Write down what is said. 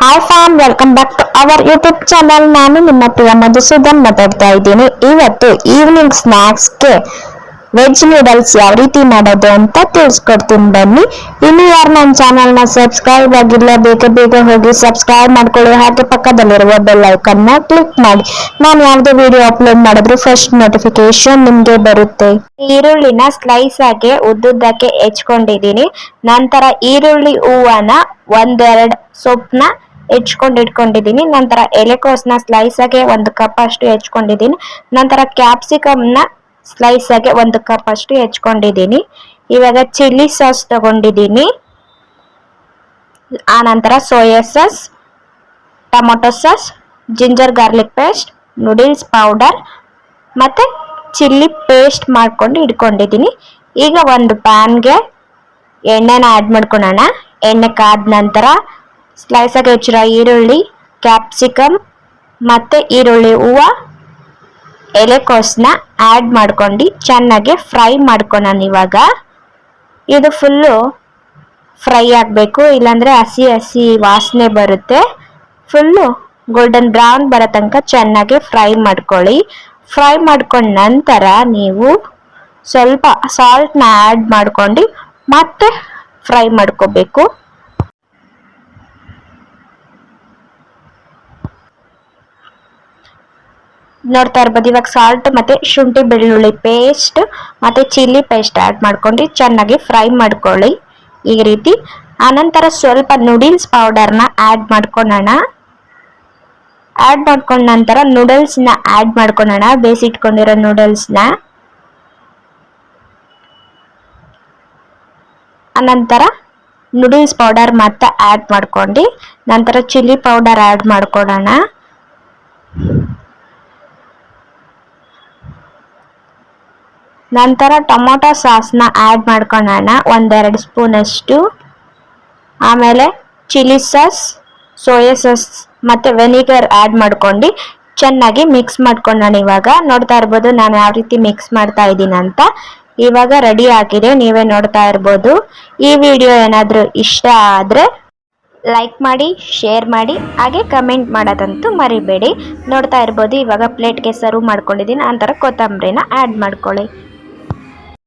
Hi fam, welcome back to our YouTube channel. ನಾನು ನಿಮ್ಮ ಪ್ರಿಯ ಮಧುಸೂದನ್ ಮಾತಾಡ್ತಾ ಇದ್ದೀನಿ. ಇವತ್ತು ಈವ್ನಿಂಗ್ ಸ್ನ್ಯಾಕ್ಸ್ಗೆ ವೆಜ್ ನೂಡಲ್ಸ್ ಯಾವ ರೀತಿ ಮಾಡೋದು ಅಂತ ತಿಳಿಸ್ಕೊಡ್ತೀನಿ ಬನ್ನಿ. ಇನ್ನು ಯಾರು ನನ್ನ ಚಾನಲ್ನ ಸಬ್ಸ್ಕ್ರೈಬ್ ಆಗಿಲ್ಲ, ಬೇಗ ಹೋಗಿ ಸಬ್ಸ್ಕ್ರೈಬ್ ಮಾಡ್ಕೊಳ್ಳಿ. ಹಾಗೆ ಪಕ್ಕದಲ್ಲಿರುವ ಬೆಲ್ ಐಕನ್ನ ಕ್ಲಿಕ್ ಮಾಡಿ. ನಾನು ಯಾವುದೇ ವಿಡಿಯೋ ಅಪ್ಲೋಡ್ ಮಾಡಿದ್ರು ಫಸ್ಟ್ ನೋಟಿಫಿಕೇಶನ್ ನಿಮಗೆ ಬರುತ್ತೆ. ಈರುಳ್ಳಿನ ಸ್ಲೈಸ್ ಆಗಿ ಉದ್ದುದ್ದಕ್ಕೆ ಹೆಚ್ಕೊಂಡಿದ್ದೀನಿ. ನಂತರ ಈರುಳ್ಳಿ ಹೂವನ ಒಂದೆರಡು ಸೊಪ್ಪನ್ನ ಇಟ್ಕೊಂಡಿದ್ದೀನಿ. ನಂತರ ಎಲೆಕೋಸ್ನ ಸ್ಲೈಸ್ ಆಗಿ 1 ಕಪ್ ಅಷ್ಟು ಹೆಚ್ಕೊಂಡಿದ್ದೀನಿ. ನಂತರ ಕ್ಯಾಪ್ಸಿಕಮ್ನ ಸ್ಲೈಸ್ ಆಗಿ 1 ಕಪ್ ಅಷ್ಟು ಹೆಚ್ಕೊಂಡಿದ್ದೀನಿ. ಇವಾಗ ಚಿಲ್ಲಿ ಸಾಸ್ ತಗೊಂಡಿದ್ದೀನಿ. ಆ ನಂತರ soya sauce, tomato sauce, ginger garlic paste, noodles powder ಮತ್ತೆ ಚಿಲ್ಲಿ ಪೇಸ್ಟ್ ಮಾಡ್ಕೊಂಡು ಇಟ್ಕೊಂಡಿದ್ದೀನಿ. ಈಗ ಒಂದು ಪ್ಯಾನ್ಗೆ ಎಣ್ಣೆನ ಆ್ಯಡ್ ಮಾಡ್ಕೊಳ್ಳೋಣ. ಎಣ್ಣೆ ಕಾದ ನಂತರ ಸ್ಲೈಸ್ ಆಗಿ ಹೆಚ್ಚಿರೋ ಈರುಳ್ಳಿ, ಕ್ಯಾಪ್ಸಿಕಮ್ ಮತ್ತೆ ಈರುಳ್ಳಿ ಹೂವು, ಎಲೆಕೋಸನ್ನ ಆ್ಯಡ್ ಮಾಡ್ಕೊಂಡು ಚೆನ್ನಾಗಿ ಫ್ರೈ ಮಾಡ್ಕೊಳ್ಳೋಣ. ಇವಾಗ ಇದು ಫುಲ್ಲು ಫ್ರೈ ಆಗಬೇಕು, ಇಲ್ಲಾಂದರೆ ಹಸಿ ವಾಸನೆ ಬರುತ್ತೆ. ಫುಲ್ಲು ಗೋಲ್ಡನ್ ಬ್ರೌನ್ ಬರೋ ತನಕ ಚೆನ್ನಾಗಿ ಫ್ರೈ ಮಾಡ್ಕೊಳ್ಳಿ. ಫ್ರೈ ಮಾಡ್ಕೊಂಡ ನಂತರ ನೀವು ಸ್ವಲ್ಪ ಸಾಲ್ಟ್ನ ಆ್ಯಡ್ ಮಾಡ್ಕೊಂಡು ಮತ್ತೆ ಫ್ರೈ ಮಾಡ್ಕೋಬೇಕು. ನೋಡ್ತಾ ಇರ್ಬೋದು, ಇವಾಗ ಸಾಲ್ಟ್ ಮತ್ತೆ ಶುಂಠಿ ಬೆಳ್ಳುಳ್ಳಿ ಪೇಸ್ಟ್ ಮತ್ತೆ ಚಿಲ್ಲಿ ಪೇಸ್ಟ್ ಆ್ಯಡ್ ಮಾಡ್ಕೊಂಡು ಚೆನ್ನಾಗಿ ಫ್ರೈ ಮಾಡ್ಕೊಳ್ಳಿ ಈ ರೀತಿ. ಆನಂತರ ಸ್ವಲ್ಪ ನೂಡಲ್ಸ್ ಪೌಡರ್ನ ಆ್ಯಡ್ ಮಾಡ್ಕೊಳ್ಳೋಣ. ಆ್ಯಡ್ ಮಾಡ್ಕೊಂಡ ನಂತರ ನೂಡಲ್ಸ್ನ ಆ್ಯಡ್ ಮಾಡ್ಕೊಳ್ಳೋಣ, ಬೇಯಿಸಿಟ್ಕೊಂಡಿರೋ ನೂಡಲ್ಸ್ನ. ಆನಂತರ ನೂಡಲ್ಸ್ ಪೌಡರ್ ಮತ್ತೆ ಆ್ಯಡ್ ಮಾಡ್ಕೊಂಡು ನಂತರ ಚಿಲ್ಲಿ ಪೌಡರ್ ಆ್ಯಡ್ ಮಾಡ್ಕೊಳ್ಳೋಣ. ನಂತರ ಟೊಮೊಟೊ ಸಾಸ್ನ ಆ್ಯಡ್ ಮಾಡ್ಕೊಳ್ಳೋಣ, 1-2 ಸ್ಪೂನ್ ಅಷ್ಟು. ಆಮೇಲೆ ಚಿಲ್ಲಿ ಸಾಸ್, ಸೋಯಾ ಸಾಸ್ ಮತ್ತು ವೆನಿಗರ್ ಆ್ಯಡ್ ಮಾಡ್ಕೊಂಡು ಚೆನ್ನಾಗಿ ಮಿಕ್ಸ್ ಮಾಡ್ಕೊಳ್ಳೋಣ. ಇವಾಗ ನೋಡ್ತಾ ಇರ್ಬೋದು ನಾನು ಯಾವ ರೀತಿ ಮಿಕ್ಸ್ ಮಾಡ್ತಾ ಇದ್ದೀನಿ ಅಂತ. ಇವಾಗ ರೆಡಿ ಆಗಿದೆ, ನೀವೇ ನೋಡ್ತಾ ಇರ್ಬೋದು. ಈ ವಿಡಿಯೋ ಏನಾದರೂ ಇಷ್ಟ ಆದರೆ ಲೈಕ್ ಮಾಡಿ, ಶೇರ್ ಮಾಡಿ, ಹಾಗೆ ಕಮೆಂಟ್ ಮಾಡೋದಂತೂ ಮರಿಬೇಡಿ. ನೋಡ್ತಾ ಇರ್ಬೋದು, ಇವಾಗ ಪ್ಲೇಟ್ಗೆ ಸರ್ವ್ ಮಾಡ್ಕೊಂಡಿದ್ದೀನಿ. ನಂತರ ಕೊತ್ತಂಬರಿನ ಆ್ಯಡ್ ಮಾಡ್ಕೊಳ್ಳಿ.